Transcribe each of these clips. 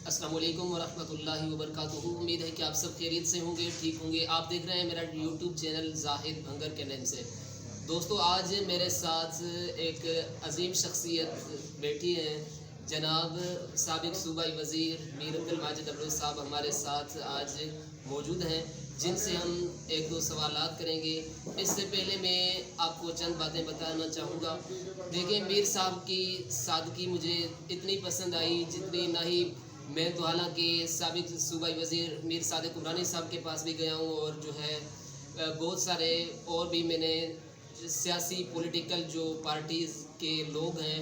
अस्सलाम वालेकुम वरहमतुल्लाहि वबरकातुहू। उम्मीद है कि आप सब खैरियत से होंगे, ठीक होंगे। आप देख रहे हैं मेरा यूट्यूब चैनल जाहिद भंगर के नाम से। दोस्तों, आज मेरे साथ एक अजीम शख्सियत बैठी हैं, जनाब साबिक सूबाई वज़ीर मीर अब्दुल माजिद अब्दुल साहब हमारे साथ आज मौजूद हैं, जिनसे हम एक दो सवालात करेंगे। इससे पहले मैं आपको चंद बातें बताना चाहूँगा। देखिए, मीर साहब की सादगी मुझे इतनी पसंद आई जितनी ना ही मैं तो हालांकि साबिक सूबाई वज़ीर मीर सादिक उमरानी साहब के पास भी गया हूँ, और जो है बहुत सारे और भी मैंने सियासी पॉलिटिकल जो पार्टीज़ के लोग हैं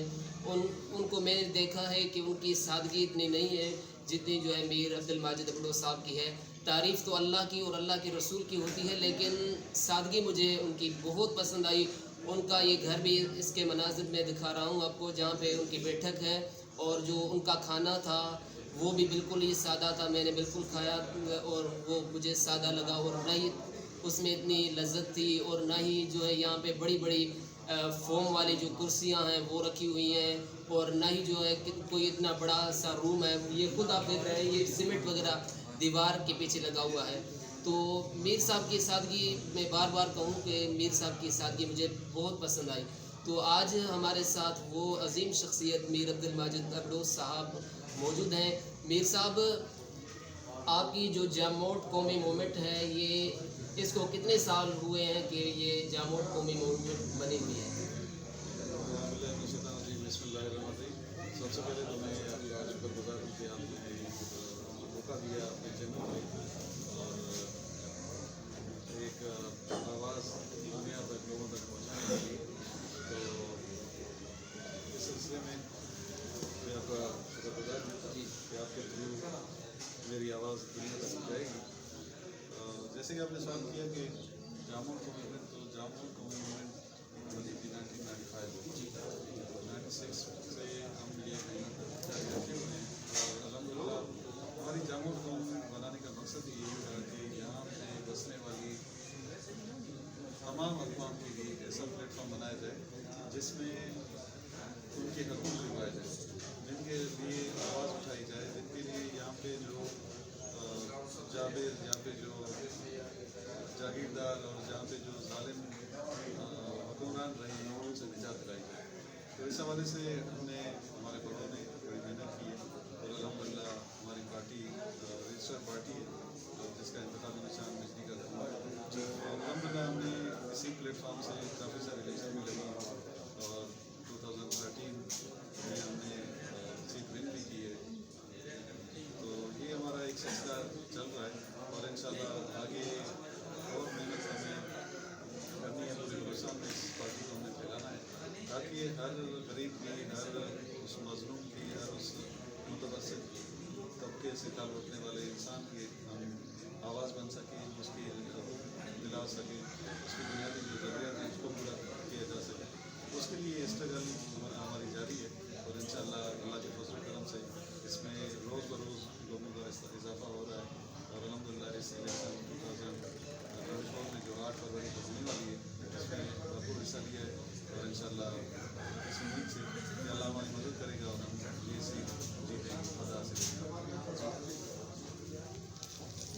उनको मैंने देखा है कि उनकी सादगी इतनी नहीं है जितनी जो है मीर अब्दुल माजिद अब्दुल साहब की है। तारीफ़ तो अल्लाह की और अल्लाह के रसूल की होती है, लेकिन सादगी मुझे उनकी बहुत पसंद आई। उनका ये घर भी इसके मनाज़िर में दिखा रहा हूँ आपको, जहाँ पे उनकी बैठक है, और जो उनका खाना था वो भी बिल्कुल ही सादा था। मैंने बिल्कुल खाया और वो मुझे सादा लगा, और ना ही उसमें इतनी लज्जत थी, और ना ही जो है यहाँ पे बड़ी बड़ी फोम वाली जो कुर्सियाँ हैं वो रखी हुई हैं, और ना ही जो है कोई इतना बड़ा सा रूम है। ये खुद आप देख रहे हैं, ये सीमेंट वगैरह दीवार के पीछे लगा हुआ है। तो मीर साहब की सादगी, मैं बार बार कहूँ कि मीर साहब की सादगी मुझे बहुत पसंद आई। तो आज हमारे साथ वो अजीम शख्सियत मीर अब्दुल माजिद अब्दुल साहब मौजूद हैं। मीर साहब, आपकी जो जामोट कौमी मूवमेंट है, ये इसको कितने साल हुए हैं कि ये जामोट कौमी मूवमेंट बनी हुई है? सबसे पहले तो मैं आपका शुक्रगुजार हूँ कि आपने मौका दिया अपने चैनल में, और एक आवाज़ दुनिया तक लोगों तक पहुँचाने के लिए। तो इस सिलसिले में मैं आपका शुक्रगुजार हूँ कि आपके थ्रू मेरी आवाज़ दुनिया तक पहुँचाएगी। जैसे कि आपने सवाल किया कि जामुन को मूवमेंट, तो जामुन को मूवमेंट बनी थी 1995 96 से हम ये जारी रखे हुए हैं। और अल्हम्दुलिल्लाह हमारी जामुन को बनाने का मकसद ये था कि यहाँ पे बसने वाली तमाम अक़वाम के लिए ऐसा प्लेटफॉर्म बनाया जाए जिसमें उनके हकूक़ निभाए जाए, जिनके लिए आवाज़ उठाई जाए, जिनके लिए यहाँ पे जो जाबिर, यहाँ पे जो जागीरदार और जहाँ पे जो जालिम हुक्मरान रहे हैं उनसे निजात दिलाई जाए। तो इस हवाले से हमने, हमारे बड़ों ने बड़ी मेहनत की है, और अल्हम्दुलिल्लाह हमारी पार्टी रजिस्टर्ड पार्टी है जिसका इंतखाबी निशान बिजली का धुआं है। और अल्हम्दुलिल्लाह हमने इसी प्लेटफॉर्म से काफ़ी सारे इलेक्शन भी लगी, और 2013 में हमने सीट विन भी की है। तो ये हमारा एक सिलसिला चल रहा है, और इंशाल्लाह आगे और मेहनत हमें करनी है। पूरे हिंदुस्तान में इस पार्टी को हमने फैलाना है, ताकि हर गरीब की, हर उस मजलूम की, हर उस मुतवस्सित तबके से ताल्लुक़ रखने वाले इंसान की हम आवाज़ बन सकें, उसकी दिला सकें, उसकी बुनियादी जो ज़रूरियात हैं उसको पूरा किया जा सके। उसके लिए स्ट्रगल हमारी जारी है, और इंशाल्लाह अल्लाह के फज़ल करम से इसमें रोज़ बरोज़ लोगों का इजाफा हो रहा है। और अल्हम्दुलिल्लाह इस इलेक्शन 2024 में जो 8 फरवरी को होने वाली है उसमें भरपूर हिस्सा लिया है, और इंशाल्लाह इस उम्मीद से कि अल्लाह हमारी मदद करेगा और हम ये सीट जीतेंगे, खुदा से।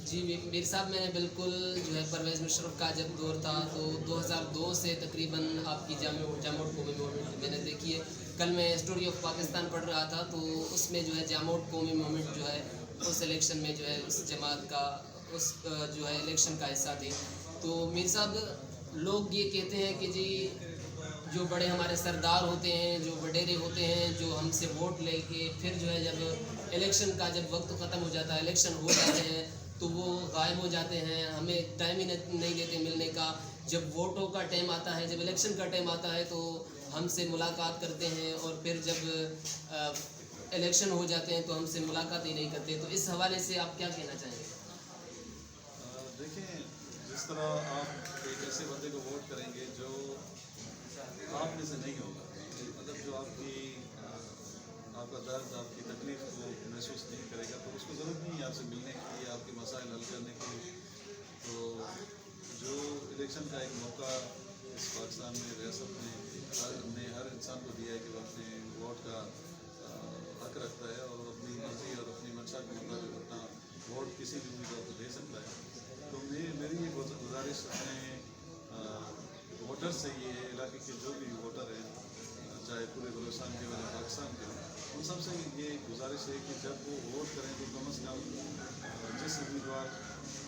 जी मीर साहब, मैंने बिल्कुल जो है परवेज़ मुशर्रफ का जब दौर था तो 2002 से तकरीबन आपकी जामोट कौमी मूवमेंट मैंने देखी है। कल मैं स्टोरी ऑफ पाकिस्तान पढ़ रहा था, तो उसमें जो है जामोट कौमी मूवमेंट जो है उस इलेक्शन में जो है उस जमात का उस जो है इलेक्शन का हिस्सा थी। तो मीर साहब, लोग ये कहते हैं कि जी जो बड़े हमारे सरदार होते हैं, जो वडेरे होते हैं, जो हमसे वोट लेके फिर जो है जब इलेक्शन का जब वक्त ख़त्म हो जाता है, इलेक्शन हो जाते हैं, तो वो गायब हो जाते हैं, हमें टाइम ही नहीं देते मिलने का। जब वोटों का टाइम आता है, जब इलेक्शन का टाइम आता है, तो हमसे मुलाकात करते हैं, और फिर जब इलेक्शन हो जाते हैं तो हमसे मुलाकात ही नहीं करते। तो इस हवाले से आप क्या कहना चाहेंगे? देखें, जिस तरह आप एक ऐसे बंदे को वोट करेंगे जो आप में से नहीं होगा, मतलब जो आपका दर्द, आपकी तकलीफ़ को महसूस नहीं करेगा, तो उसको ज़रूरत नहीं है आपसे मिलने की, आपके मसाइल हल करने की। तो जो इलेक्शन का एक मौका इस पाकिस्तान में रियासत ने हर इंसान को दिया है कि वो अपने वोट का हक रखता है, और अपनी मर्ज़ी और अपनी मंशा वोटर से ये इलाके के जो भी वोटर हैं, चाहे पूरे बलूचिस्तान के या पाकिस्तान के, उन सबसे ये गुजारिश है कि जब वो वोट करें तो कम से कम जिस उम्मीदवार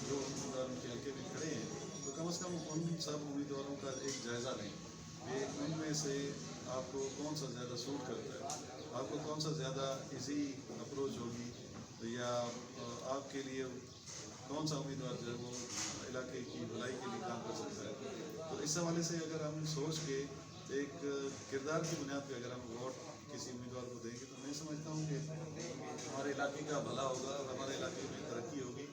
जो उम्मीदवार उनके हल्के में खड़े हैं तो कम से कम उन सब उम्मीदवारों का एक जायज़ा लें कि उनमें से आपको कौन सा ज़्यादा सूट करता है, आपको कौन सा ज़्यादा इजी अप्रोच होगी, या आपके लिए कौन सा उम्मीदवार जो है वो इलाके की भलाई के लिए काम कर सकता है। तो इस हवाले से अगर हम सोच के एक किरदार की बुनियाद पर अगर हम वोट किसी उम्मीदवार को देंगे तो मैं समझता हूँ कि हमारे इलाके का भला होगा और हमारे इलाके में तरक्की होगी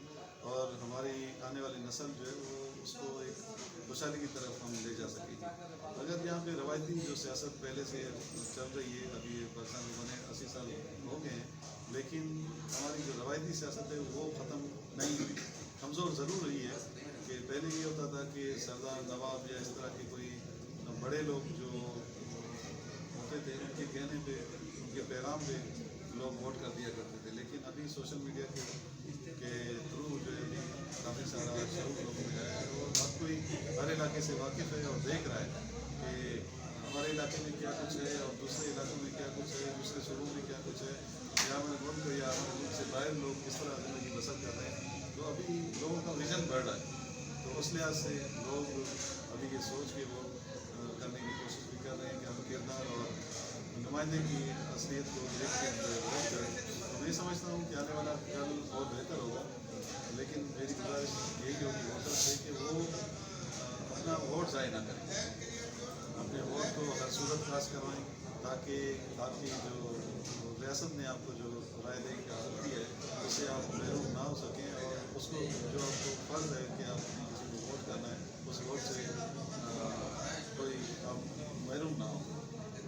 और हमारी आने वाली नस्ल जो है वो उसको एक खुशहाली की तरफ हम ले जा सकेंगे। अगर यहाँ पे रवायती जो सियासत पहले से चल रही है, अभी पाकिस्तान में बने 80 साल हो गए हैं, लेकिन हमारी जो रवायती सियासत है वो ख़त्म नहीं हुई, कमज़ोर ज़रूर हुई है। कि पहले ये होता था कि सरदार नवाब या इस तरह के कोई बड़े लोग जो होते थे उनके कहने पे, उनके पैगाम पे लोग वोट कर दिया करते थे, लेकिन अभी सोशल मीडिया के थ्रू जो है काफ़ी सारा शौक लोगों में है और हर कोई हर इलाके से वाकिफ़ है और देख रहा है कि हमारे इलाके में क्या कुछ है और दूसरे इलाकों में क्या कुछ है, दूसरे सूबों में क्या कुछ है, या हमारे मुल्क या हमारे मुल्क से बाहर लोग किस तरह ज़िंदगी बसर कर रहे हैं। तो अभी लोगों का विजन बढ़ रहा है, तो उस लिहाज से लोग अभी ये सोच के वो करने की कोशिश भी कर रहे हैं कि हम किरदार और नुमाइंदे की असलियत को देख के वोट करें। तो मैं समझता हूँ कि आने वाला कल और बेहतर होगा, लेकिन मेरी गुजारिश यही होगी वोटर से कि वो अपना वोट ज़ाय ना करें, अपने वोट को हर सूरत खास करवाएं ताकि आपकी जो रियासत ने आपको जो राय देगी होती है उससे आप महरूम ना हो सकें और उसको जो आपको फ़र्ज़ है कि आपने किसी को वोट करना है उस वोट से कोई आप महरूम ना हो।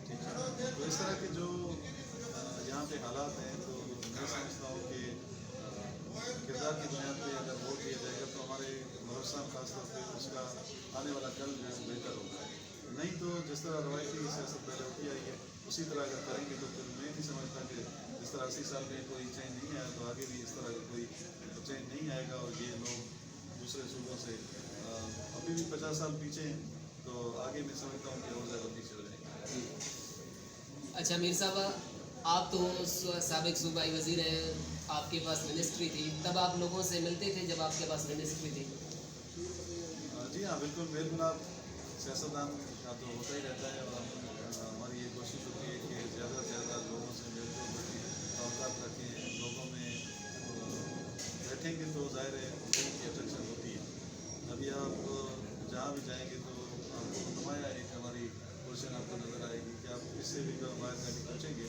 ठीक है, तो इस तरह के जो यहाँ पे हालात हैं तो मैं समझता हूँ कि किरदार की बुनियाद पे अगर वोट दिया जाएगा तो हमारे बलूचिस्तान खासतौर पे उसका आने वाला कल जो है बेहतर होगा। नहीं तो जिस तरह रवायती सियासत पहले होती आई है उसी तरह अगर करेंगे तो फिर मैं नहीं समझता कि जिस तरह 80 साल में कोई चेंज नहीं आया तो आगे भी इस तरह का कोई चेंज नहीं आएगा और ये लोग दूसरे सूबों से अभी भी 50 साल पीछे हैं तो आगे मैं समझता हूँ कि और ज़्यादा पीछे हो जाएंगे। अच्छा मीर साहब, आप तो साबिक सूबाई वज़ीर हैं, आपके पास मिनिस्ट्री थी, तब आप लोगों से मिलते थे जब आपके पास मिनिस्ट्री थी? जी हाँ, बिल्कुल मेलमिलाप सियासतदान का तो होता ही रहता है और हमारी ये कोशिश होती है कि ज़्यादा से ज़्यादा लोगों से मिलजुल रखें, ताल्लुकात रखें, लोगों में बैठेंगे तो ज़ाहिर है लोगों की अट्रैक्शन होती है। अभी आप जहाँ भी जाएंगे तो आपको नुमाया एक हमारी पोजीशन आपको नज़र आएगी कि आप इससे भी बाहर जाके पूछेंगे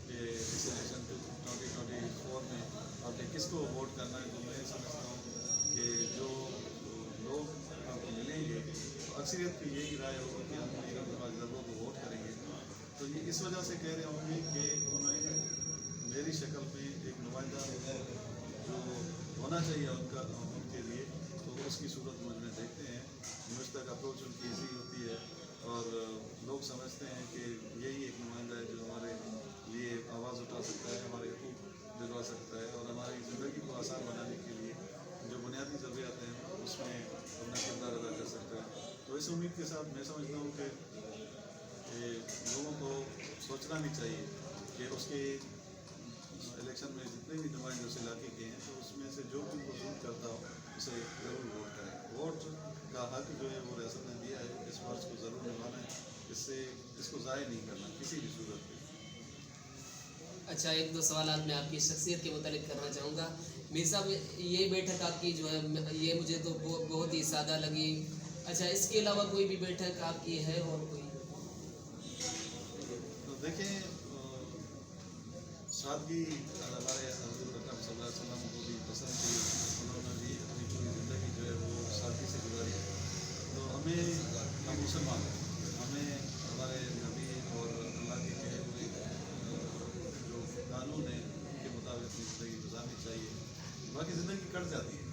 कि इस इलेक्शन 2024 में आपने किसको वोट करना है। तो मैं समझता हूँ कि जो लोग आपको मिलेंगे तो अक्सरियत की यही राय होगी कि हम ज़रूर को वोट करेंगे। तो ये इस वजह से कह रहे होंगे कि उन्हें मेरी शक्ल में एक नुमाइंदा जो होना चाहिए उनके लिए, तो उसकी सूरत मुझ में देखते हैं। मुझ तक अप्रोच उनकी ईजी होती है और लोग समझते हैं कि यही एक नुमाइंदा है जो हमारे लिए आवाज़ उठा सकता है, हमारे हकूक़ दिलवा सकता है और हमारी ज़िंदगी को आसान बनाने के लिए जो बुनियादी ज़रूरियात हैं उसमें अपना किरदार अदा कर सकता है। तो इस उम्मीद के साथ मैं समझता हूँ कि लोगों को सोचना भी चाहिए कि उसके इलेक्शन में जितने भी नुमाइंदे उस इलाके के हैं तो उसमें से जो भी उनको सूट करता हो उसे ज़रूर वोट करें। वोट का हक जो है वो रियासत ने दिया है, इस फर्ज को ज़रूर निभाना है, इसको ज़ाय नहीं करना किसी भी सूरत में। अच्छा, एक दो सवाल मैं आपकी शख्सियत के मुतालिक करना चाहूँगा। मीर साहब, ये बैठक आपकी जो है ये मुझे तो बहुत ही सादा लगी। अच्छा, इसके अलावा कोई भी बैठक आपकी है और कोई? तो देखें, सादगी हमारे हज़रत अकरम सल्लल्लाहु अलैहि वसल्लम को भी पसंद थी, उन्होंने भी अपनी पूरी ज़िंदगी जो है वो सादगी से गुजारी है। तो हम मुसलमान हैं, हमें हमारे नबी और अल्लाह के कहे हुए जो कानून है उनके मुताबिक अपनी ज़िंदगी गुजारनी चाहिए। बाकी ज़िंदगी कट जाती है,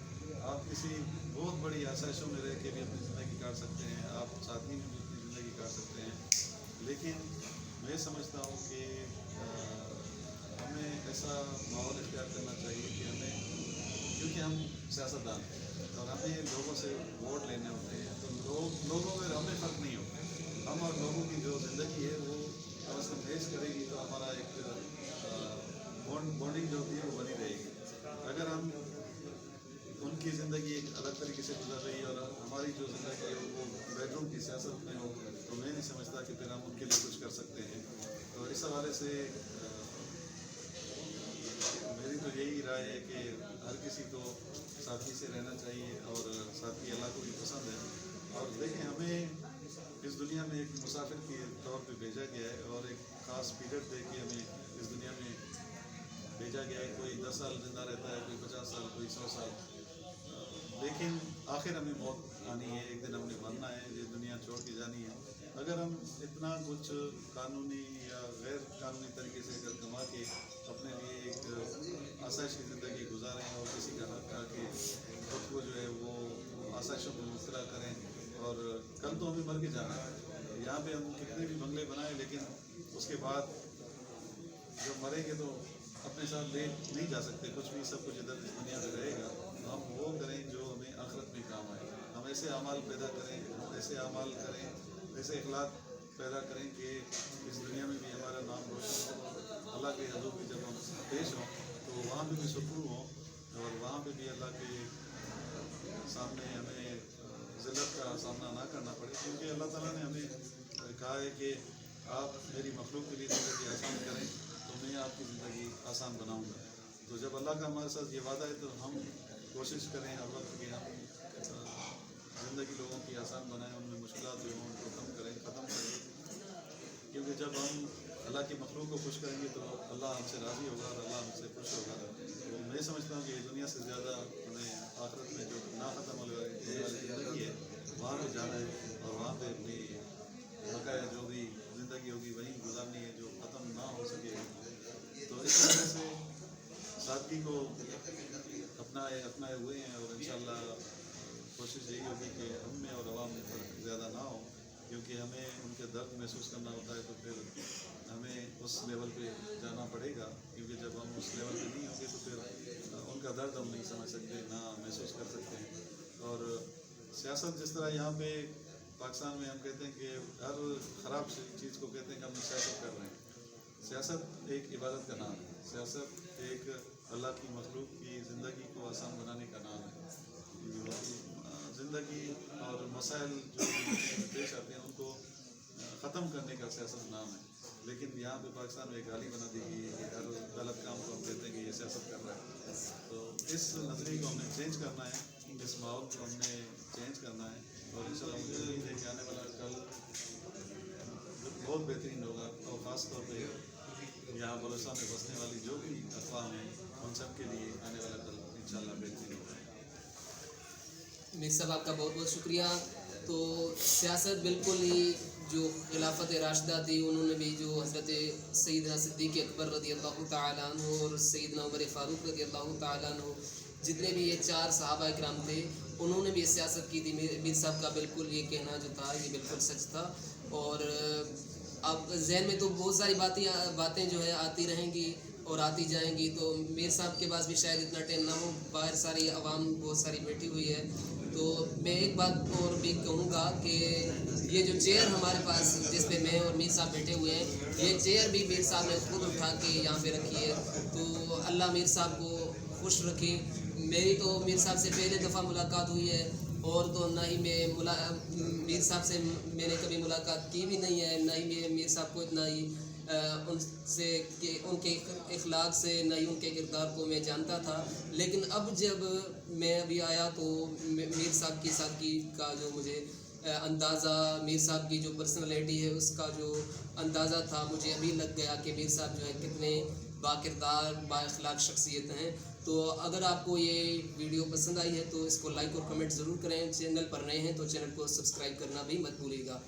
आप किसी बहुत बड़ी आसाइशों में रह के भी अपनी ज़िंदगी काट सकते हैं, आप सादगी में भी अपनी ज़िंदगी काट सकते हैं। लेकिन मैं समझता हूँ कि हमें ऐसा माहौल इख्तियार करना चाहिए कि हमें, क्योंकि हम सियासतदान हैं और हमें लोगों से वोट लेने होते हैं तो लोगों में हमें फ़र्क नहीं होता हम और लोगों की जो ज़िंदगी है वो कम से कम पेश करेगी तो हमारा एक बॉन्डिंग जो होती है वो बनी रहेगी। अगर हम उनकी ज़िंदगी एक अलग तरीके से गुजर रही है और हमारी जो ज़िंदगी है वो बेडरूम की सियासत में हो तो मैं नहीं समझता कि फिर हम उनके लिए कुछ कर सकते हैं। तो इस हवाले से मेरी तो यही राय है कि हर किसी को साथी से रहना चाहिए और साथी अल्लाह को भी पसंद है। और देखें, हमें इस दुनिया में एक मुसाफिर के तौर पे भेजा गया है और एक ख़ास पीरियड दे के हमें इस दुनिया में भेजा गया है। कोई 10 साल जिंदा रहता है, कोई 50 साल, कोई 100 साल, लेकिन आखिर हमें मौत आनी है, एक दिन हमने मरना है, ये दुनिया छोड़ के जानी है। अगर हम इतना कुछ कानूनी या गैर कानूनी तरीके से अगर कमा के अपने लिए एक आसाइश की ज़िंदगी गुजारें और किसी का हक खा के खुद को जो है वो आसाइशों में मुबतला करें, और कल तो हमें मर के जाना है। यहाँ पे हम कितने भी बंगले बनाएं, लेकिन उसके बाद जब मरेंगे तो अपने साथ ले नहीं जा सकते कुछ भी, सब कुछ इधर इस दुनिया में रहेगा। तो हम वो करें जो हमें आखिरत में काम आए। हम ऐसे अमाल पैदा करें, हम ऐसे अमाल करें, ऐसे अखलाक पैदा करें कि इस दुनिया में भी हमारा नाम रोशन हो, अल्लाह के हजूर में जब हम पेश हों तो वहाँ पे भी सुकून हो और वहाँ पे भी अल्लाह के सामने हमें ज़िल्लत का सामना ना करना पड़े। क्योंकि अल्लाह ताला ने हमें कहा है कि आप मेरी मखलूक के लिए ज़िंदगी आसान करें तो मैं आपकी ज़िंदगी आसान बनाऊँगा। तो जब अल्लाह का हमारे साथ ये वादा है तो हम कोशिश करें हर वक्त कि हम ज़िंदगी लोगों की आसान बनाएं, उनमें मुश्किलात जो हों उनको कम करें, ख़त्म करें। क्योंकि जब हम अल्लाह की मखलूक को खुश करेंगे तो अल्लाह हमसे राज़ी होगा और अल्लाह हमसे खुश होगा। तो मैं समझता हूँ कि दुनिया से ज़्यादा हमें आखिरत में जो ना ख़त्म होने वाली ज़िंदगी है वहाँ पर जाना है और वहाँ पर अपनी बकाया जो भी ज़िंदगी होगी वहीं गुजारनी है जो ख़त्म ना हो सके। तो इस वजह से सादगी को अपनाए हुए हैं और इंशाअल्लाह कोशिश यही होगी कि हम में और अवाम में फ़र्क ज़्यादा ना हो, क्योंकि हमें उनके दर्द महसूस करना होता है तो फिर हमें उस लेवल पे जाना पड़ेगा। क्योंकि जब हम उस लेवल पे नहीं होंगे तो फिर उनका दर्द हम नहीं समझ सकते, ना महसूस कर सकते हैं। और सियासत जिस तरह यहाँ पे पाकिस्तान में हम कहते हैं कि हर ख़राब चीज़ को कहते हैं कि हम सियासत कर रहे हैं। सियासत एक इबादत का नाम है, सियासत एक अल्लाह की मखलूक की ज़िंदगी को आसान बनाने का नाम है। ज़िंदगी और मसाइल जो पेश आते हैं उनको ख़त्म करने का सियासत नाम है। लेकिन यहाँ पे पाकिस्तान में एक गाली बना दी गई है, हर गलत काम को हम कहते हैं कि ये सियासत कर रहा है। तो इस नज़रिए को हमने चेंज करना है, इस माहौल को हमने चेंज करना है और इंशाअल्लाह मुझे उम्मीद है कि आने वाला कल बहुत बेहतरीन होगा। और ख़ास तौर पर यहाँ बलूचिस्तान में बसने वाली जो भी अक़वाम हैं उन सब के लिए आने वाला कल इंशाअल्लाह बेहतरीन होगा। मीर साहब आपका बहुत बहुत शुक्रिया। तो सियासत बिल्कुल ही जो खिलाफत राशिदा थी उन्होंने भी जो हज़रत सैयदना सिद्दीक़ अकबर रज़ी अल्लाह तआला अन्हु और सैयदना उमर फ़ारूक रज़ी अल्लाह तआला अन्हु जितने भी ये 4 सहाबा इकराम थे उन्होंने भी सियासत की थी। मीर साहब का बिल्कुल ये कहना जो था ये बिल्कुल सच था। और अब जहन में तो बहुत सारी बातें जो है आती रहेंगी और आती जाएंगी। तो मीर साहब के पास भी शायद इतना टाइम ना हो, बाहर सारी आवाम बहुत सारी बैठी हुई है। तो मैं एक बात और भी कहूँगा कि ये जो चेयर हमारे पास जिस पे मैं और मीर साहब बैठे हुए हैं, ये चेयर भी मीर साहब ने खुद उठा के यहाँ पे रखी है। तो अल्लाह मीर साहब को खुश रखे। मेरी तो मीर साहब से पहले दफ़ा मुलाकात हुई है और तो ना ही मैं मीर साहब से मैंने कभी मुलाकात की भी नहीं है, ना ही मैं मीर साहब को इतना ही उनसे कि उनके इखलाक से ना ही उनके किरदार को मैं जानता था। लेकिन अब जब मैं अभी आया तो मीर साहब की सादगी का जो मुझे अंदाज़ा, मीर साहब की जो पर्सनालिटी है उसका जो अंदाज़ा था मुझे अभी लग गया कि मीर साहब जो है कितने बाकिरदार बाअखलाक शख्सियत हैं। तो अगर आपको ये वीडियो पसंद आई है तो इसको लाइक और कमेंट ज़रूर करें। चैनल पर नए हैं तो चैनल को सब्सक्राइब करना भी मत भूलिएगा।